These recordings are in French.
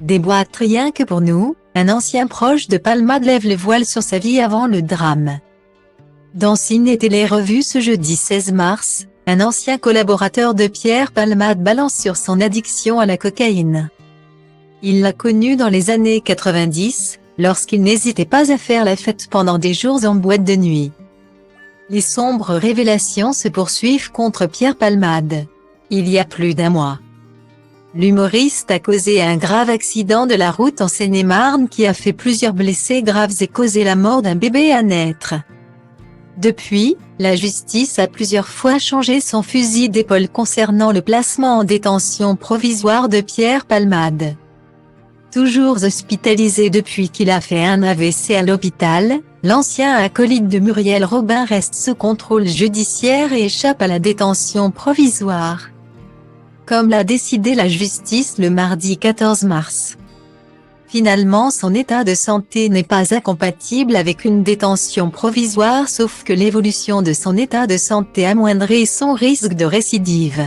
Des boîtes rien que pour nous, un ancien proche de Palmade lève le voile sur sa vie avant le drame. Dans Ciné Télé Revue ce jeudi 16 mars, un ancien collaborateur de Pierre Palmade balance sur son addiction à la cocaïne. Il l'a connu dans les années 90, lorsqu'il n'hésitait pas à faire la fête pendant des jours en boîte de nuit. Les sombres révélations se poursuivent contre Pierre Palmade. Il y a plus d'un mois, l'humoriste a causé un grave accident de la route en Seine-et-Marne qui a fait plusieurs blessés graves et causé la mort d'un bébé à naître. Depuis, la justice a plusieurs fois changé son fusil d'épaule concernant le placement en détention provisoire de Pierre Palmade. Toujours hospitalisé depuis qu'il a fait un AVC à l'hôpital, l'ancien acolyte de Muriel Robin reste sous contrôle judiciaire et échappe à la détention provisoire, comme l'a décidé la justice le mardi 14 mars. Finalement, son état de santé n'est pas incompatible avec une détention provisoire sauf que l'évolution de son état de santé amoindrit son risque de récidive.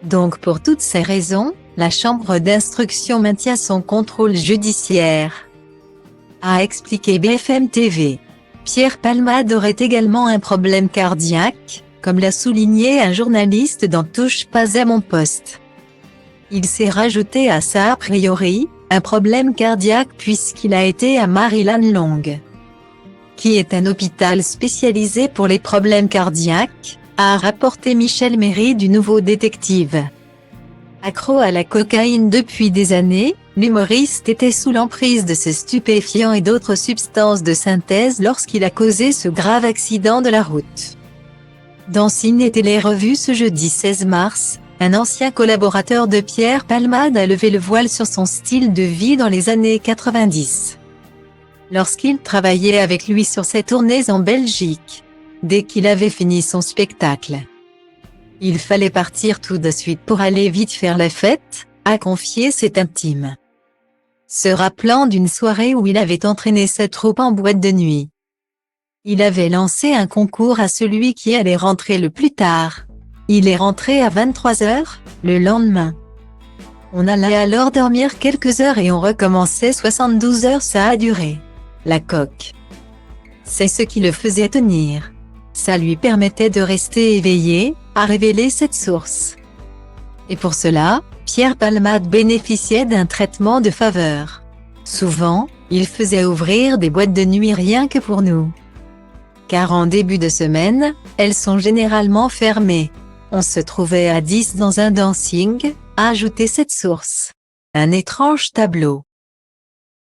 Donc pour toutes ces raisons, la chambre d'instruction maintient son contrôle judiciaire, a expliqué BFM TV. Pierre Palmade aurait également un problème cardiaque, comme l'a souligné un journaliste dans Touche pas à mon poste. Il s'est rajouté à ça a priori, un problème cardiaque puisqu'il a été à Maryland Long, qui est un hôpital spécialisé pour les problèmes cardiaques, a rapporté Michel Méry du Nouveau Détective. Accro à la cocaïne depuis des années, l'humoriste était sous l'emprise de ce stupéfiant et d'autres substances de synthèse lorsqu'il a causé ce grave accident de la route. Dans Ciné Télé Revue ce jeudi 16 mars, un ancien collaborateur de Pierre Palmade a levé le voile sur son style de vie dans les années 90. Lorsqu'il travaillait avec lui sur ses tournées en Belgique, dès qu'il avait fini son spectacle, il fallait partir tout de suite pour aller vite faire la fête, a confié cet intime, se rappelant d'une soirée où il avait entraîné sa troupe en boîte de nuit. Il avait lancé un concours à celui qui allait rentrer le plus tard. Il est rentré à 23h, le lendemain. On allait alors dormir quelques heures et on recommençait 72 heures, ça a duré. La coque, c'est ce qui le faisait tenir. Ça lui permettait de rester éveillé, a révélé cette source. Et pour cela, Pierre Palmade bénéficiait d'un traitement de faveur. Souvent, il faisait ouvrir des boîtes de nuit rien que pour nous, car en début de semaine, elles sont généralement fermées. On se trouvait à 10 dans un dancing, a ajouté cette source. Un étrange tableau.